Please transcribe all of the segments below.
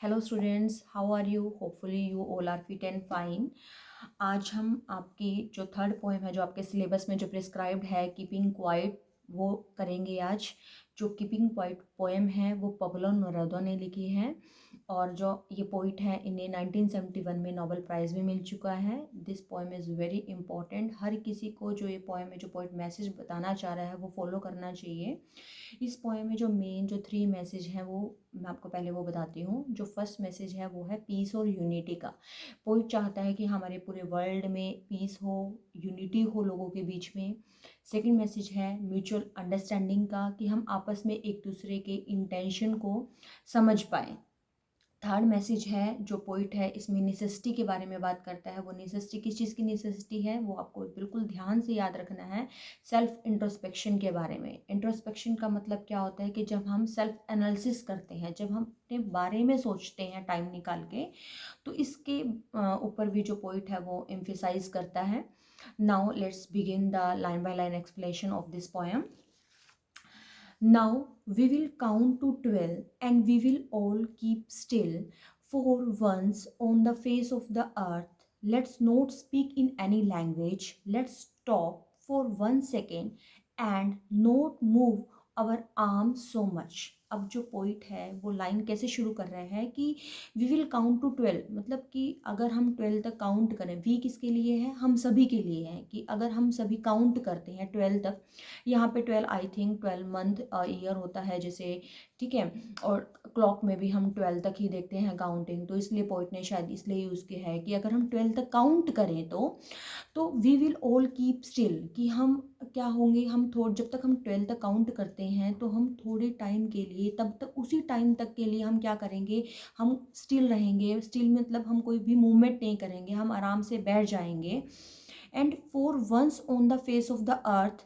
Hello students, how are you? Hopefully you all are fit and fine. आज हम आपकी जो थर्ड पोएम है, जो आपके सिलेबस में जो प्रिस्क्राइब्ड है, कीपिंग क्वाइट, वो करेंगे आज। जो कीपिंग क्वाइट पोएम है वो पब्लो नेरुदा ने लिखी है, और जो ये पोइट है इन्हें 1971 में नोबेल प्राइज़ भी मिल चुका है। This poem is very important. हर किसी को जो ये पोएम है, जो पोइट मैसेज बताना चाह रहा है, वो फॉलो करना चाहिए। इस पोएम में जो मेन जो 3 मैसेज हैं वो मैं आपको पहले वो बताती हूँ। जो फर्स्ट मैसेज है वो है पीस और यूनिटी का। पोइट चाहता है कि हमारे पूरे वर्ल्ड में पीस हो, यूनिटी हो लोगों के बीच में। सेकंड मैसेज है म्यूचुअल अंडरस्टैंडिंग का, कि हम आपस में एक दूसरे के इंटेंशन को समझ पाएँ। थर्ड मैसेज है जो पोइट है इसमें नेसेसिटी के बारे में बात करता है। वो नेसेसिटी किस चीज़ की नेसेसिटी है वो आपको बिल्कुल ध्यान से याद रखना है। सेल्फ इंट्रोस्पेक्शन के बारे में। इंट्रोस्पेक्शन का मतलब क्या होता है कि जब हम सेल्फ एनालिसिस करते हैं, जब हम अपने बारे में सोचते हैं टाइम निकाल के, तो इसके ऊपर भी जो पोइट है वो एम्फेसाइज करता है। Now let's begin the line by line explanation of this poem. Now we will count to 12 and we will all keep still for once on the face of the earth. Let's not speak in any language. Let's stop for 1 second and not move our arms so much. अब जो poet है वो line कैसे शुरू कर रहे हैं कि वी विल काउंट टू 12, मतलब कि अगर हम 12 तक काउंट करें, वी किसके लिए है? हम सभी के लिए है। कि अगर हम सभी काउंट करते हैं 12 तक, यहाँ पे 12 आई थिंक 12 मंथ ईयर होता है जैसे, ठीक है। और क्लॉक में भी हम 12 तक ही देखते हैं काउंटिंग, तो इसलिए पोइट ने शायद इसलिए यूज़ किया है कि अगर हम 12 तक काउंट करें तो we will all keep still, कि हम क्या होंगे, हम थोड़े जब तक हम 12 तक काउंट करते हैं तो हम थोड़े टाइम के लिए, तब तक उसी टाइम तक के लिए हम क्या करेंगे, हम स्टिल रहेंगे। स्टिल मतलब हम कोई भी मूवमेंट नहीं करेंगे, हम आराम से बैठ जाएंगे। And for once on the face of the earth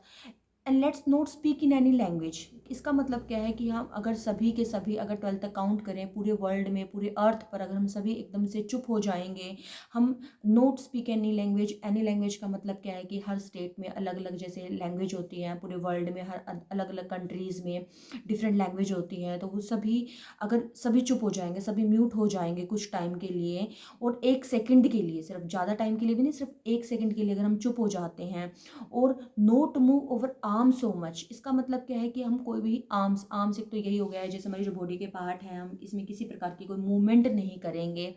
and let's not speak in any language. इसका मतलब क्या है कि हम अगर सभी के सभी अगर 12 तक काउंट करें, पूरे वर्ल्ड में, पूरे अर्थ पर अगर हम सभी एकदम से चुप हो जाएंगे, हम note speak any language. Any language का मतलब क्या है कि हर स्टेट में अलग अलग जैसे लैंग्वेज होती हैं, पूरे वर्ल्ड में हर अलग अलग कंट्रीज़ में डिफरेंट लैंग्वेज होती हैं, तो वो सभी अगर सभी चुप हो जाएंगे, सभी म्यूट हो जाएंगे कुछ टाइम के लिए, और 1 सेकंड के लिए, सिर्फ ज़्यादा टाइम के लिए भी नहीं, सिर्फ 1 सेकंड के लिए अगर हम चुप हो जाते हैं, और note move over arm so much. इसका मतलब क्या है कि हम कोई भी आर्म्स एक तो यही हो गया है जैसे हमारी जो बॉडी के पार्ट हैं, हम इसमें किसी प्रकार की कोई मूवमेंट नहीं करेंगे।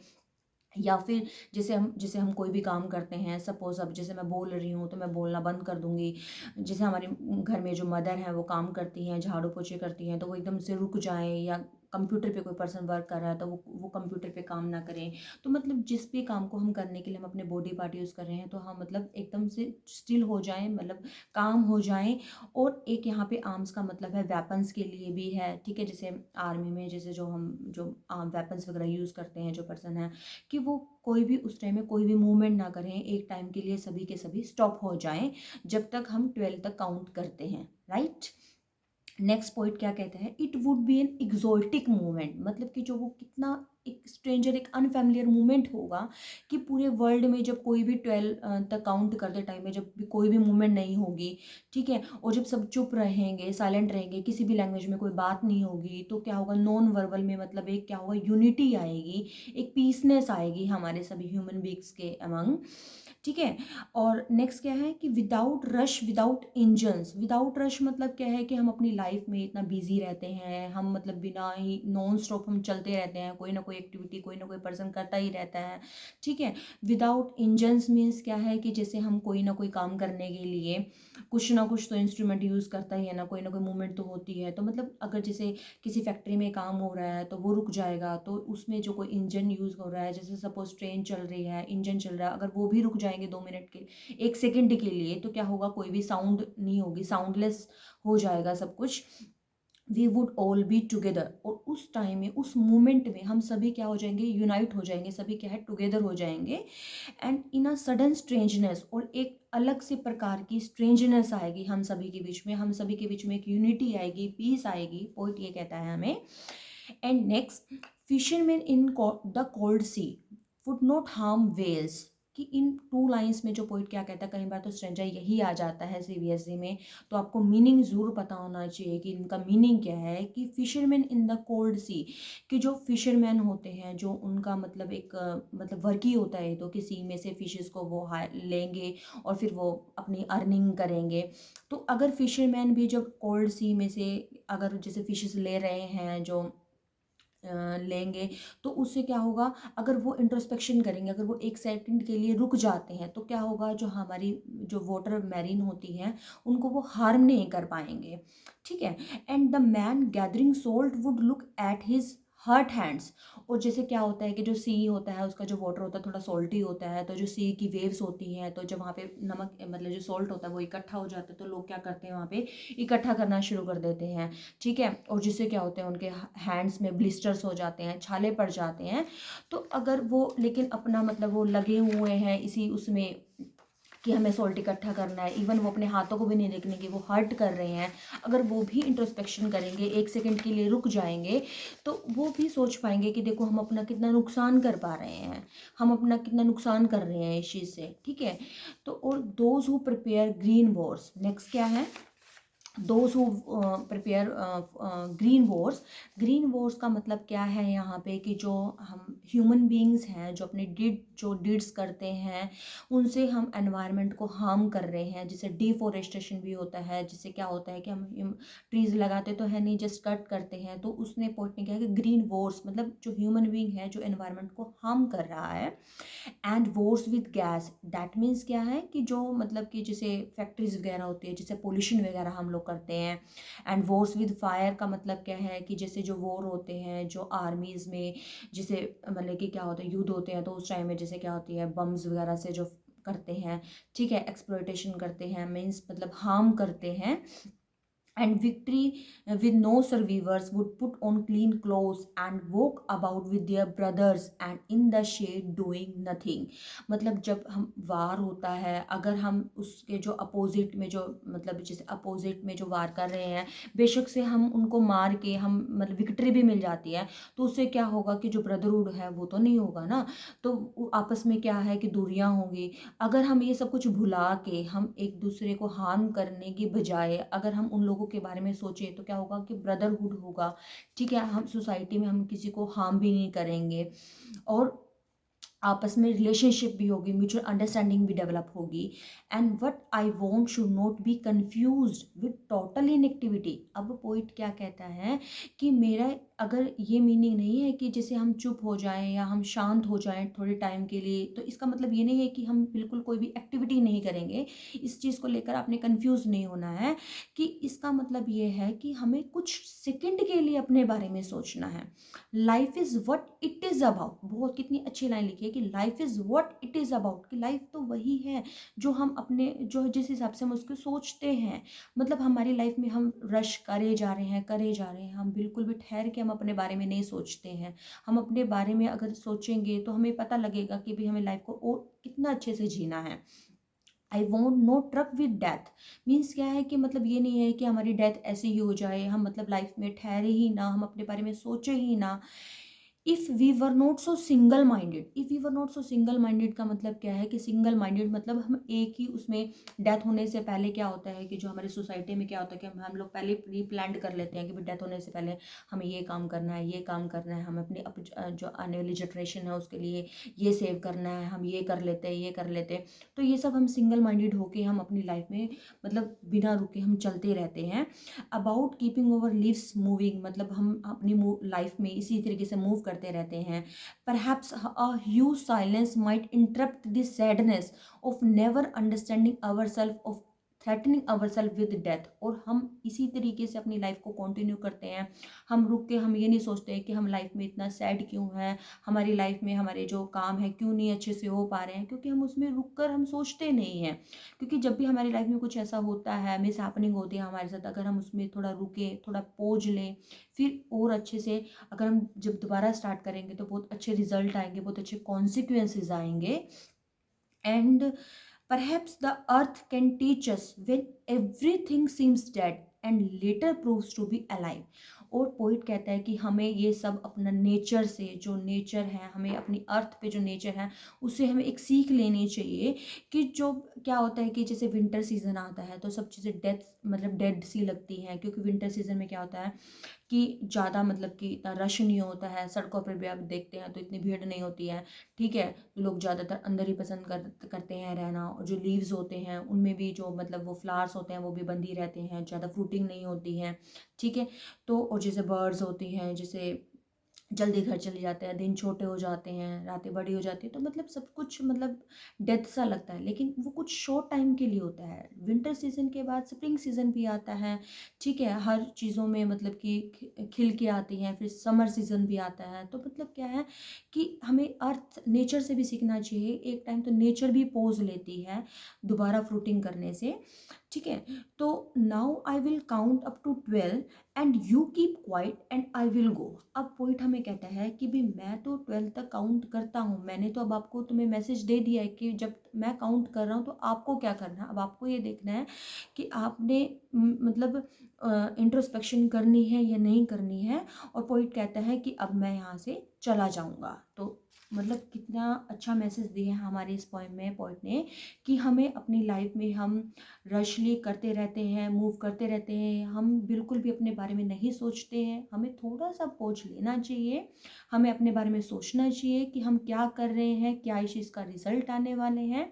या फिर जैसे हम कोई भी काम करते हैं, सपोज अब जैसे मैं बोल रही हूँ तो मैं बोलना बंद कर दूंगी। जैसे हमारे घर में जो मदर हैं वो काम करती हैं, झाड़ू पोछे करती हैं, तो वो एकदम से रुक जाएं, या कंप्यूटर पे कोई पर्सन वर्क कर रहा है तो वो कंप्यूटर पे काम ना करें। तो मतलब जिस भी काम को हम करने के लिए हम अपने बॉडी पार्ट यूज़ कर रहे हैं, तो हम मतलब एकदम से स्टिल हो जाएं, मतलब काम हो जाएं। और एक यहाँ पे आर्म्स का मतलब है वेपन्स के लिए भी है, ठीक है। जैसे आर्मी में जैसे जो वेपन्स वगैरह यूज़ करते हैं जो पर्सन है, कि वो कोई भी उस टाइम में कोई भी मूवमेंट ना करें, एक टाइम के लिए सभी के सभी स्टॉप हो जाएं जब तक हम 12 तक काउंट करते हैं, राइट। नेक्स्ट पॉइंट क्या कहते हैं, it would be an exotic movement, मतलब कि जो वो कितना एक स्ट्रेंजर, एक अनफेमिलियर मूवमेंट होगा, कि पूरे वर्ल्ड में जब कोई भी 12 तक काउंट करते टाइम में जब भी कोई भी मूवमेंट नहीं होगी, ठीक है, और जब सब चुप रहेंगे, साइलेंट रहेंगे, किसी भी लैंग्वेज में कोई बात नहीं होगी, तो क्या होगा, नॉन वर्बल में मतलब एक क्या होगा, यूनिटी आएगी, एक पीसनेस आएगी हमारे सभी ह्यूमन बींग्स के अमंग, ठीक है। और नेक्स्ट क्या है कि without rush, without engines. Without rush मतलब क्या है कि हम अपनी लाइफ में इतना बिजी रहते हैं, हम मतलब बिना ही नॉन स्टॉप हम चलते रहते हैं, कोई ना कोई एक्टिविटी कोई ना कोई पर्सन करता ही रहता है, ठीक है। विदाउट इंजन्स मीन्स क्या है कि जैसे हम कोई ना कोई काम करने के लिए कुछ ना कुछ तो इंस्ट्रूमेंट यूज़ करता ही है ना कोई मूवमेंट तो होती है। तो मतलब अगर जैसे किसी फैक्ट्री में काम हो रहा है तो वो रुक जाएगा, तो उसमें जो कोई इंजन यूज़ हो रहा है, जैसे सपोज ट्रेन चल रही है, इंजन चल रहा है, अगर वो भी रुक जाएंगे 2 मिनट के, 1 सेकंड के लिए, तो क्या होगा, कोई भी साउंड नहीं होगी, साउंडलेस हो जाएगा सब कुछ। We would all be together, और उस टाइम में, उस मोमेंट में हम सभी क्या हो जाएंगे, यूनाइट हो जाएंगे, सभी क्या है, टुगेदर हो जाएंगे। And in a sudden strangeness, और एक अलग से प्रकार की स्ट्रेंजनेस आएगी हम सभी के बीच में, हम सभी के बीच में एक यूनिटी आएगी, पीस आएगी, पोइट ये कहता है हमें। And next, fisherman in the cold sea would not harm whales, कि इन 2 लाइन्स में जो पोएट क्या कहता है, कई बार तो स्ट्रेंजर यही आ जाता है सीबीएसई में, तो आपको मीनिंग ज़रूर पता होना चाहिए कि इनका मीनिंग क्या है। कि फिशरमैन इन द कोल्ड सी, कि जो फिशरमैन होते हैं, जो उनका मतलब एक मतलब वर्क ही होता है तो कि सी में से फिशेस को वो लेंगे और फिर वो अपनी अर्निंग करेंगे। तो अगर फिशरमैन भी जब कोल्ड सी में से अगर जैसे फिशेस ले रहे हैं, जो लेंगे, तो उससे क्या होगा, अगर वो इंट्रोस्पेक्शन करेंगे, अगर वो 1 सेकंड के लिए रुक जाते हैं, तो क्या होगा, जो हमारी जो वाटर मैरीन होती हैं उनको वो हार्म नहीं कर पाएंगे। ठीक है। And the man gathering salt would look at his hurt hands. और जैसे क्या होता है कि जो सी होता है उसका जो वाटर होता है थोड़ा सॉल्टी होता है, तो जो सी की वेव्स होती हैं, तो जब वहाँ पे नमक मतलब जो सॉल्ट होता है वो इकट्ठा हो जाता है, तो लोग क्या करते हैं वहाँ पे इकट्ठा करना शुरू कर देते हैं। ठीक है। और जिससे क्या होते हैं, उनके हैंड्स में ब्लिस्टर्स हो जाते हैं, छाले पड़ जाते हैं। तो अगर वो लेकिन अपना मतलब वो लगे हुए हैं इसी उसमें कि हमें सॉल्ट इकट्ठा करना है, इवन वो अपने हाथों को भी नहीं देखने की वो हर्ट कर रहे हैं, अगर वो भी इंट्रोस्पेक्शन करेंगे, 1 सेकंड के लिए रुक जाएंगे, तो वो भी सोच पाएंगे कि देखो हम अपना कितना नुकसान कर पा रहे हैं, हम अपना कितना नुकसान कर रहे हैं इस चीज़ से। ठीक है। तो और those who prepare green Wars, next क्या है, those who prepare green Wars. Green Wars का मतलब क्या है यहाँ पे, कि जो हम ह्यूमन बींग्स हैं जो अपने डिड्स करते हैं, उनसे हम एनवायरनमेंट को हार्म कर रहे हैं, जिसे डिफोरेस्टेशन भी होता है, जिससे क्या होता है कि हम ट्रीज लगाते तो है नहीं, जस्ट कट करते हैं। तो उसने पोइट ने क्या है कि ग्रीन वॉर्स मतलब जो ह्यूमन बींग है जो एनवायरनमेंट को हार्म कर रहा है। And Wars with gas, that means क्या है कि जो मतलब कि जैसे फैक्ट्रीज वगैरह होती है, जैसे पोल्यूशन वगैरह हम लोग करते हैं। एंड वॉर्स विद फायर का मतलब क्या है कि जैसे जो वॉर होते हैं जो आर्मीज़ में, जैसे मतलब कि क्या होता है युद्ध होते हैं, तो उस टाइम में जैसे क्या होती है बम्स वगैरह से जो करते हैं। ठीक है। एक्सप्लॉयटेशन करते हैं, मीन्स मतलब हार्म करते हैं। And victory with no survivors would put on clean clothes and walk about with their brothers and in the shade doing nothing। मतलब जब हम वार होता है, अगर हम उसके जो अपोजिट में जो मतलब जैसे अपोजिट में जो वार कर रहे हैं, बेशक से हम उनको मार के हम मतलब विक्ट्री भी मिल जाती है, तो उससे क्या होगा कि जो ब्रदरहुड है वो तो नहीं होगा ना, तो आपस में क्या है कि दूरियां होंगी। अगर हम ये सब कुछ भुला के हम एक दूसरे को हार्म करने की बजाय अगर हम उन लोगों के बारे में सोचें, तो क्या होगा कि ब्रदरहुड होगा। ठीक है। हम सोसाइटी में हम किसी को हार्म भी नहीं करेंगे, और आपस में रिलेशनशिप भी होगी, म्यूचुअल अंडरस्टैंडिंग भी डेवलप होगी। And what I want should not be confused with total inactivity. अब पोइट क्या कहता है कि मेरा अगर ये मीनिंग नहीं है कि जैसे हम चुप हो जाएं या हम शांत हो जाएं थोड़े टाइम के लिए, तो इसका मतलब ये नहीं है कि हम बिल्कुल कोई भी एक्टिविटी नहीं करेंगे। इस चीज़ को लेकर आपने कंफ्यूज नहीं होना है, कि इसका मतलब ये है कि हमें कुछ सेकंड के लिए अपने बारे में सोचना है। Life is what it is about, बहुत कितनी अच्छी लाइन लिखी है कि life is what it is about, कि लाइफ तो वही है जो हम अपने जो जिस हिसाब से हम उसको सोचते हैं। मतलब हमारी लाइफ में हम रश करे जा रहे हैं करे जा रहे हैं, हम बिल्कुल भी ठहर के हम अपने बारे में नहीं सोचते हैं। हम अपने बारे में अगर सोचेंगे तो हमें पता लगेगा कि भाई हमें लाइफ को और कितना अच्छे से जीना है। I want no truck with death, means क्या है कि मतलब ये नहीं है कि हमारी डेथ ऐसे ही हो जाए, हम मतलब लाइफ में ठहरे ही ना, हम अपने बारे में सोचे ही ना। If we were not so single minded, if we were not so single minded का मतलब क्या है कि सिंगल माइंडेड मतलब हम एक ही उसमें, डेथ होने से पहले क्या होता है कि जो हमारी सोसाइटी में क्या होता है कि हम लोग पहले प्री प्लान कर लेते हैं कि भाई डेथ होने से पहले हमें ये काम करना है, ये काम करना है, हमें अपनी जो आने वाली जनरेशन है उसके लिए ये सेव करना है, हम ये कर लेते हैं ये कर लेते हैं। तो ये सब हम सिंगल माइंडेड होके हम अपनी लाइफ में मतलब बिना रुके हम चलते रहते हैं। About keeping our lives moving, मतलब हम अपनी लाइफ में इसी तरीके से मूव करते रहते हैं। Perhaps a huge silence might interrupt this sadness of never understanding ourselves, of threatening ourselves with death. और हम इसी तरीके से अपनी लाइफ को कंटिन्यू करते हैं, हम रुक के हम ये नहीं सोचते हैं कि हम लाइफ में इतना सैड क्यों है, हमारी लाइफ में हमारे जो काम है क्यों नहीं अच्छे से हो पा रहे हैं, क्योंकि हम उसमें रुक कर हम सोचते नहीं हैं। क्योंकि जब भी हमारी लाइफ में कुछ ऐसा होता है, मिस हैपनिंग होती है हमारे साथ, अगर हम उसमें थोड़ा रुके थोड़ा पोज लें, फिर और अच्छे से अगर हम जब दोबारा स्टार्ट करेंगे तो बहुत अच्छे रिजल्ट आएंगे, बहुत अच्छे कॉन्सिक्वेंसेज आएंगे। And perhaps the earth can teach us when everything seems dead and later proves to be alive। और पोइट कहता है कि हमें ये सब अपना नेचर से, जो नेचर है, हमें अपनी अर्थ पे जो नेचर है उससे हमें एक सीख लेनी चाहिए कि जो क्या होता है कि जैसे विंटर सीजन आता है तो सब चीज़ें डेथ मतलब डेड सी लगती हैं, क्योंकि विंटर सीजन में क्या होता है कि ज़्यादा मतलब कि इतना रश नहीं होता है, सड़कों पर भी आप देखते हैं तो इतनी भीड़ नहीं होती है, ठीक है। लोग ज़्यादातर अंदर ही पसंद करते हैं रहना, और जो लीव्स होते हैं उनमें भी जो मतलब वो फ्लावर्स होते हैं वो भी बंद ही रहते हैं, ज़्यादा फ्रूटिंग नहीं होती है, ठीक है। तो और जैसे बर्ड्स होती हैं, जैसे जल्दी घर चले जाते हैं, दिन छोटे हो जाते हैं, रातें बड़ी हो जाती है, तो मतलब सब कुछ मतलब डेथ सा लगता है, लेकिन वो कुछ शॉर्ट टाइम के लिए होता है। विंटर सीजन के बाद स्प्रिंग सीजन भी आता है, ठीक है। हर चीज़ों में मतलब कि खिल के आती हैं, फिर समर सीजन भी आता है। तो मतलब क्या है कि हमें अर्थ नेचर से भी सीखना चाहिए। एक टाइम तो नेचर भी पोज लेती है दोबारा फ्रूटिंग करने से, ठीक है। तो now I will count up to 12 and you keep quiet and I will go. अब पोइट हमें कहता है कि भाई मैं तो 12 तक काउंट करता हूँ, मैंने तो अब आपको तुम्हें मैसेज दे दिया है कि जब मैं काउंट कर रहा हूँ तो आपको क्या करना है। अब आपको ये देखना है कि आपने मतलब इंट्रोस्पेक्शन करनी है या नहीं करनी है। और पोइट कहता है कि अब मैं यहाँ से चला जाऊँगा। तो मतलब कितना अच्छा मैसेज दिया है हमारे इस पोएम में पोइट ने, कि हमें अपनी लाइफ में हम रशली करते रहते हैं, मूव करते रहते हैं, हम बिल्कुल भी अपने बारे में नहीं सोचते हैं। हमें थोड़ा सा पहुँच लेना चाहिए, हमें अपने बारे में सोचना चाहिए कि हम क्या कर रहे हैं, क्या इस चीज़ का रिजल्ट आने वाले हैं।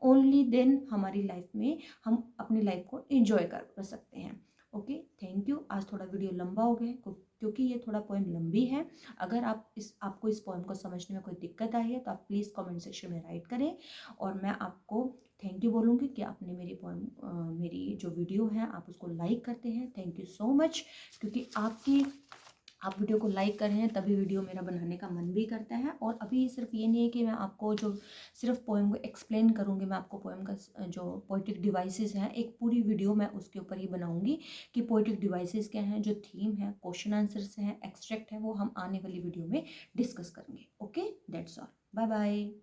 ओनली देन हमारी लाइफ में हम अपनी लाइफ को एंजॉय कर सकते हैं। Okay, thank you. आज थोड़ा वीडियो लंबा हो गया क्योंकि ये थोड़ा पोएम लंबी है। अगर आपको इस पोएम को समझने में कोई दिक्कत आई है तो आप प्लीज़ कमेंट सेक्शन में राइट करें, और मैं आपको थैंक यू बोलूँगी कि आपने मेरी पोएम मेरी जो वीडियो है आप उसको लाइक करते हैं। थैंक यू सो मच, क्योंकि आप वीडियो को लाइक कर रहे हैं तभी वीडियो मेरा बनाने का मन भी करता है। और अभी सिर्फ ये नहीं है कि मैं आपको जो सिर्फ पोएम को एक्सप्लेन करूँगी, मैं आपको पोएम का जो पोइटिक डिवाइसेस हैं एक पूरी वीडियो मैं उसके ऊपर ही बनाऊँगी कि पोइटिक डिवाइसेस क्या हैं, जो थीम है, क्वेश्चन आंसर्स हैं, एक्सट्रैक्ट है, वो हम आने वाली वीडियो में डिस्कस करेंगे। Okay, that's all, bye bye.